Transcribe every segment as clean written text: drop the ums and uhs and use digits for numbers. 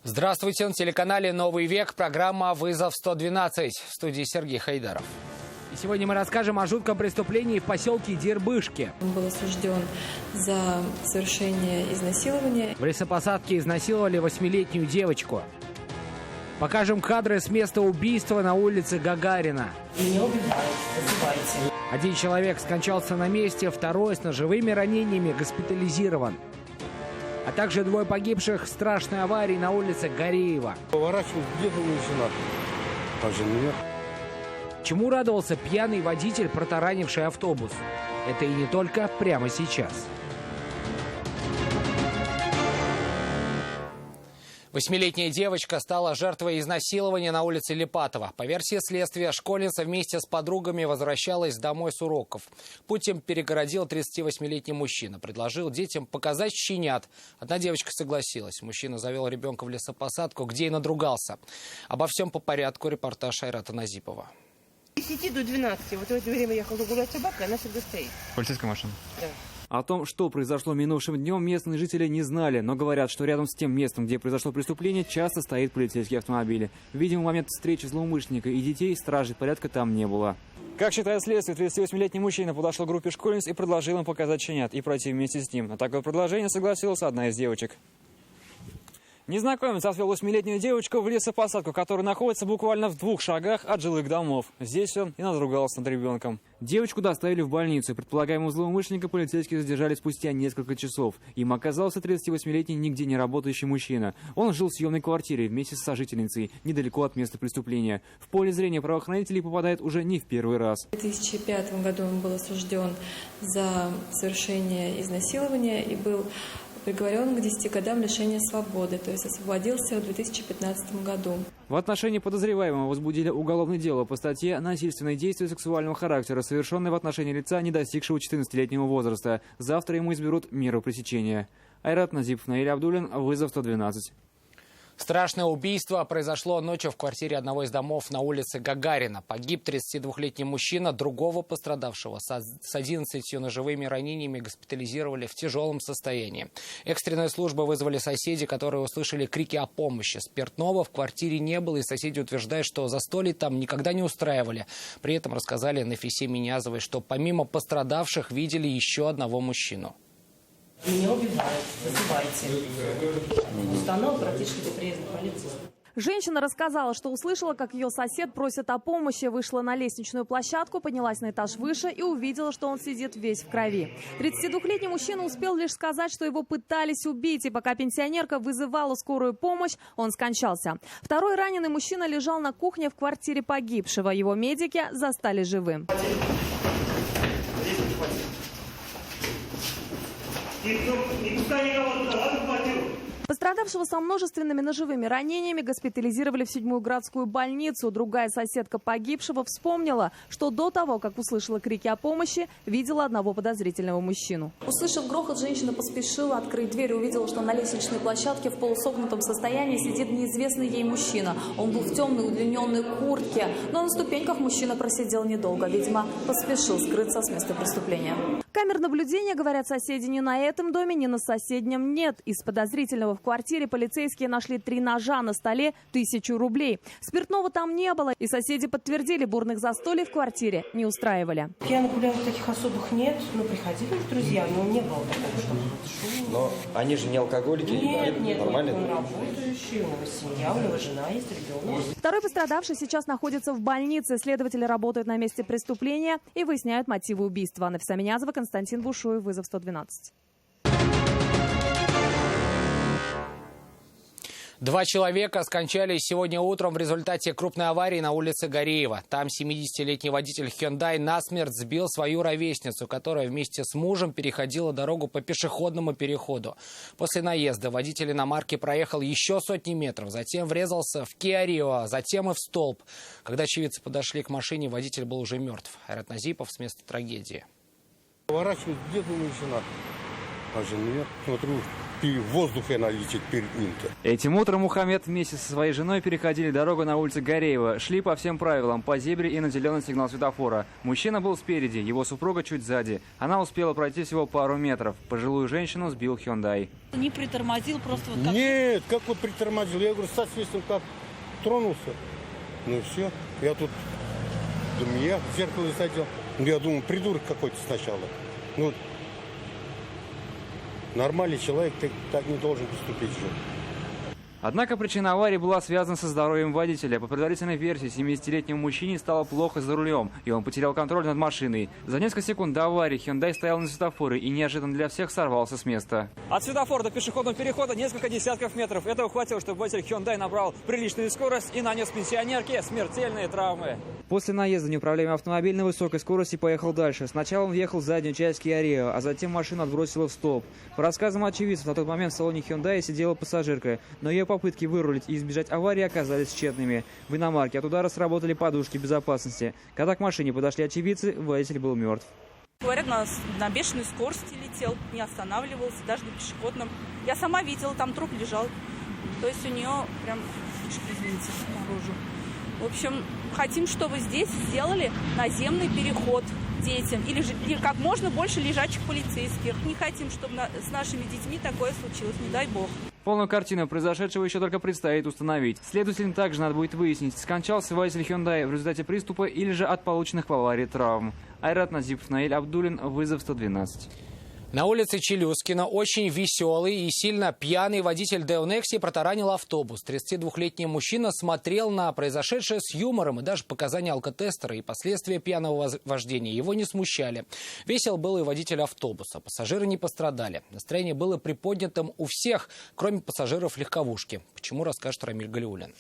Здравствуйте, на телеканале «Новый век», программа «Вызов 112». В студии Сергей Хайдаров. И сегодня мы расскажем о жутком преступлении в поселке Дербышки. Он был осужден за совершение изнасилования. В лесопосадке изнасиловали 8-летнюю девочку. Покажем кадры с места убийства на улице Гагарина. Не убивайте, вызывайте. Один человек скончался на месте, второй с ножевыми ранениями госпитализирован. А также двое погибших в страшной аварии на улице Гореева. Поворачиваюсь, где-то жена. А жены нет. Чему радовался пьяный водитель, протаранивший автобус? Это и не только прямо сейчас. 8-летняя девочка стала жертвой изнасилования на улице Липатова. По версии следствия, школьница вместе с подругами возвращалась домой с уроков. Путь им перегородил 38-летний мужчина. Предложил детям показать щенят. Одна девочка согласилась. Мужчина завел ребенка в лесопосадку, где и надругался. Обо всем по порядку. Репортаж Айрата Назипова. С 10 до 12. Вот в это время я хожу гулять с собакой, она всегда стоит. Полицейская машина? Да. О том, что произошло минувшим днем, местные жители не знали, но говорят, что рядом с тем местом, где произошло преступление, часто стоит полицейский автомобиль. Видимо, в момент встречи злоумышленника и детей стражей порядка там не было. Как считает следствие, 38-летний мужчина подошел к группе школьниц и предложил им показать щенят и пройти вместе с ним. На такое предложение согласилась одна из девочек. Незнакомец отвел 8-летнюю девочку в лесопосадку, которая находится буквально в 2 шагах от жилых домов. Здесь он и надругался над ребенком. Девочку доставили в больницу. Предполагаемого злоумышленника полицейские задержали спустя несколько часов. Им оказался 38-летний нигде не работающий мужчина. Он жил в съемной квартире вместе с сожительницей, недалеко от места преступления. В поле зрения правоохранителей попадает уже не в первый раз. В 2005 году он был осужден за совершение изнасилования и был приговорен к 10 годам лишения свободы, то есть освободился в 2015 году. В отношении подозреваемого возбудили уголовное дело по статье «Насильственные действия сексуального характера, совершенные в отношении лица, не достигшего 14-летнего возраста». Завтра ему изберут меру пресечения. Айрат Назипов, Наиль Абдуллин, «Вызов 112». Страшное убийство произошло ночью в квартире одного из домов на улице Гагарина. Погиб 32-летний мужчина. Другого пострадавшего с 11 ножевыми ранениями госпитализировали в тяжелом состоянии. Экстренные службы вызвали соседи, которые услышали крики о помощи. Спиртного в квартире не было, и соседи утверждают, что застолье там никогда не устраивали. При этом рассказали Нафисе Минязовой, что помимо пострадавших видели еще одного мужчину. Не убивают, вызывайте. Установка практически до приезда полиции. Женщина рассказала, что услышала, как ее сосед просит о помощи, вышла на лестничную площадку, поднялась на этаж выше и увидела, что он сидит весь в крови. 32-летний мужчина успел лишь сказать, что его пытались убить, и пока пенсионерка вызывала скорую помощь, он скончался. Второй раненый мужчина лежал на кухне в квартире погибшего. Его медики застали живым. Пострадавшего со множественными ножевыми ранениями госпитализировали в 7-ю городскую больницу. Другая соседка погибшего вспомнила, что до того, как услышала крики о помощи, видела одного подозрительного мужчину. Услышав грохот, женщина поспешила открыть дверь и увидела, что на лестничной площадке в полусогнутом состоянии сидит неизвестный ей мужчина. Он был в темной удлиненной куртке, но на ступеньках мужчина просидел недолго. Видимо, поспешил скрыться с места преступления. Камер наблюдения, говорят соседи, ни на этом доме, ни на соседнем нет. Из подозрительного в квартире полицейские нашли 3 ножа, на столе 1000 рублей. Спиртного там не было, и соседи подтвердили, бурных застолий в квартире не устраивали. Пьяных гулянок таких особых нет, но приходили друзья, но не было такого, чтобы... Но они же не алкоголики? Нет, нормально? Он работающий, у него семья, у него жена есть, ребенок. Второй пострадавший сейчас находится в больнице. Следователи работают на месте преступления и выясняют мотивы убийства. Нафиса Минязова, Константин Бушуев, «Вызов 112». 2 человека скончались сегодня утром в результате крупной аварии на улице Гореева. Там 70-летний водитель Hyundai насмерть сбил свою ровесницу, которая вместе с мужем переходила дорогу по пешеходному переходу. После наезда водитель иномарки проехал еще сотни метров, затем врезался в Kia Rio, затем и в столб. Когда очевидцы подошли к машине, водитель был уже мертв. Айрат Назипов с места трагедии. Поворачиваюсь, где-то жена. А жены нет. Смотрю, в воздухе она летит перед ним-то. Этим утром Мухаммед вместе со своей женой переходили дорогу на улице Гореева. Шли по всем правилам, по зебре и на зеленый сигнал светофора. Мужчина был спереди, его супруга чуть сзади. Она успела пройти всего пару метров. Пожилую женщину сбил Hyundai. Не притормозил, просто вот так. Нет, как вы притормозили? Я говорю, со свистом как тронулся. Ну все, я тут, думаю, я в зеркало садил. Я думаю, придурок какой-то сначала. Ну, нормальный человек, ты так не должен поступить же. Однако причина аварии была связана со здоровьем водителя. По предварительной версии, 70-летнему мужчине стало плохо за рулем, и он потерял контроль над машиной. За несколько секунд до аварии Hyundai стоял на светофоре и неожиданно для всех сорвался с места. От светофора до пешеходного перехода несколько десятков метров. Этого хватило, чтобы водитель Hyundai набрал приличную скорость и нанес пенсионерке смертельные травмы. После наезда неуправляемый автомобиль на высокой скорости поехал дальше. Сначала он въехал в заднюю часть Kia Rio, а затем машину отбросило в столб. По рассказам очевидцев, на тот момент в салоне Hyundai сидела пассажирка, но ее попытки вырулить и избежать аварии оказались тщетными. В иномарке от удара сработали подушки безопасности. Когда к машине подошли очевидцы, водитель был мертв. Говорят, на бешеной скорости летел, не останавливался, даже на пешеходном. Я сама видела, там труп лежал. То есть у нее прям, извините, наружу. В общем, хотим, чтобы здесь сделали наземный переход детям. Или как можно больше лежачих полицейских. Не хотим, чтобы с нашими детьми такое случилось, не дай бог. Полную картину произошедшего еще только предстоит установить. Следовательно, также надо будет выяснить, скончался водитель Hyundai в результате приступа или же от полученных в аварии травм. Айрат Назипов, Наиль Абдулин, вызов 112. На улице Челюскина очень веселый и сильно пьяный водитель Део Некси протаранил автобус. 32-летний мужчина смотрел на произошедшее с юмором, и даже показания алкотестера и последствия пьяного вождения его не смущали. Весел был и водитель автобуса. Пассажиры не пострадали. Настроение было приподнятым у всех, кроме пассажиров легковушки. Почему, расскажет Рамиль Галиуллин.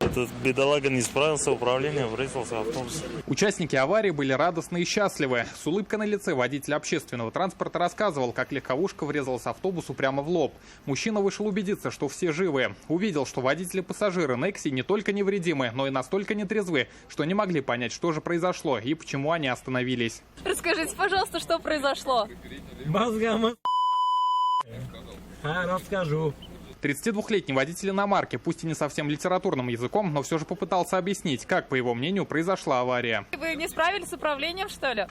Этот бедолага не справился, управление врезался в автобус. Участники аварии были радостны и счастливы. С улыбкой на лице водитель общественного транспорта рассказывал, как легковушка врезалась автобусу прямо в лоб. Мужчина вышел убедиться, что все живы. Увидел, что водители и пассажиры Некси не только невредимы, но и настолько нетрезвы, что не могли понять, что же произошло и почему они остановились. Расскажите, пожалуйста, что произошло? Мозгам. Расскажу. 32-летний водитель иномарки, пусть и не совсем литературным языком, но все же попытался объяснить, как, по его мнению, произошла авария. Вы не справились с управлением, что ли?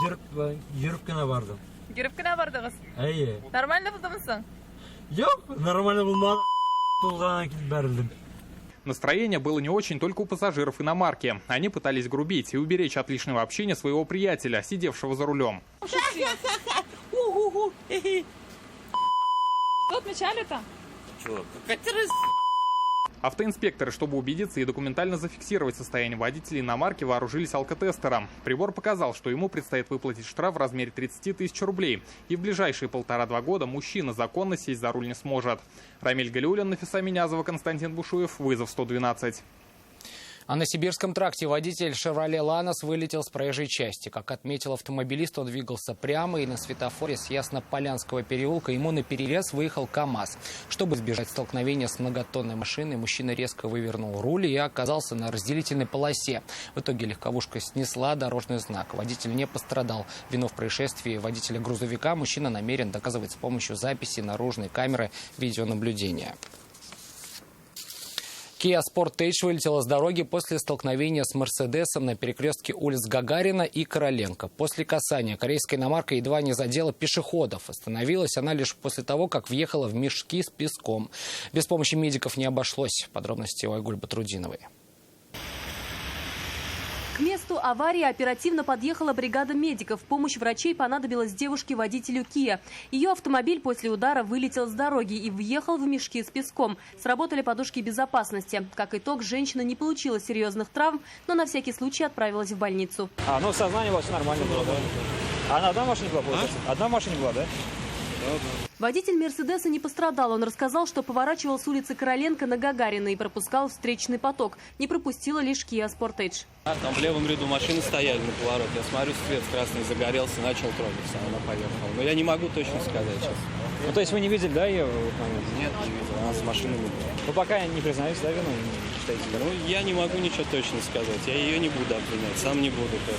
Жүріп кенә бардым. Жүріп кенә бардыңыз? Әйе. Нормально булдымы? Жоқ, нормально булмады. Тулганнан килеп бәрелдем. Настроение было не очень только у пассажиров иномарки. Они пытались грубить и уберечь от лишнего общения своего приятеля, сидевшего за рулем. Что отмечали-то? Чего? Автоинспекторы, чтобы убедиться и документально зафиксировать состояние водителя иномарки, вооружились алкотестером. Прибор показал, что ему предстоит выплатить штраф в размере 30 тысяч рублей. И в ближайшие 1,5-2 года мужчина законно сесть за руль не сможет. Рамиль Галиуллин, Нафиса Минязова, Константин Бушуев. Вызов 112. А на Сибирском тракте водитель «Шевроле Ланос» вылетел с проезжей части. Как отметил автомобилист, он двигался прямо, и на светофоре с Ясно-Полянского переулка ему наперерез выехал КАМАЗ. Чтобы избежать столкновения с многотонной машиной, мужчина резко вывернул руль и оказался на разделительной полосе. В итоге легковушка снесла дорожный знак. Водитель не пострадал. Вину в происшествии водителя грузовика мужчина намерен доказывать с помощью записи наружной камеры видеонаблюдения. Kia Sportage вылетела с дороги после столкновения с Мерседесом на перекрестке улиц Гагарина и Короленко. После касания корейская иномарка едва не задела пешеходов. Остановилась она лишь после того, как въехала в мешки с песком. Без помощи медиков не обошлось. Подробности у Айгуль Батрудиновой. К месту аварии оперативно подъехала бригада медиков. Помощь врачей понадобилась девушке-водителю Kia. Ее автомобиль после удара вылетел с дороги и въехал в мешки с песком. Сработали подушки безопасности. Как итог, женщина не получила серьезных травм, но на всякий случай отправилась в больницу. Ну, сознание было, все нормально было, да? А она одна в машине была, получается? Одна в машине была, да? Водитель «Мерседеса» не пострадал. Он рассказал, что поворачивал с улицы Короленко на Гагарина и пропускал встречный поток. Не пропустила лишь Kia Sportage. Там в левом ряду машины стояли на повороте. Я смотрю, свет красный загорелся, начал трогаться. Она поехала. Но я не могу точно сказать сейчас. Ну, то есть вы не видели, да, ее? Нет, не видел. Она с машины не была. Вы пока не признаетесь, да, вину? Не считаете? Ну, я не могу ничего точно сказать. Я ее не буду обвинять. Сам не буду тоже.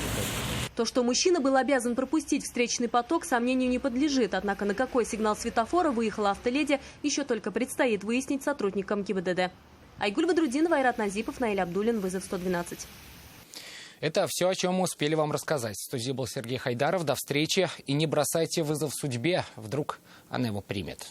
То, что мужчина был обязан пропустить встречный поток, сомнению не подлежит. Однако на какой сигнал светофора выехала автоледи, еще только предстоит выяснить сотрудникам ГИБДД. Айгуль Бадрудинова, Айрат Назипов, Наиль Абдуллин, вызов 112. Это все, о чем мы успели вам рассказать. В студии был Сергей Хайдаров. До встречи. И не бросайте вызов судьбе. Вдруг она его примет.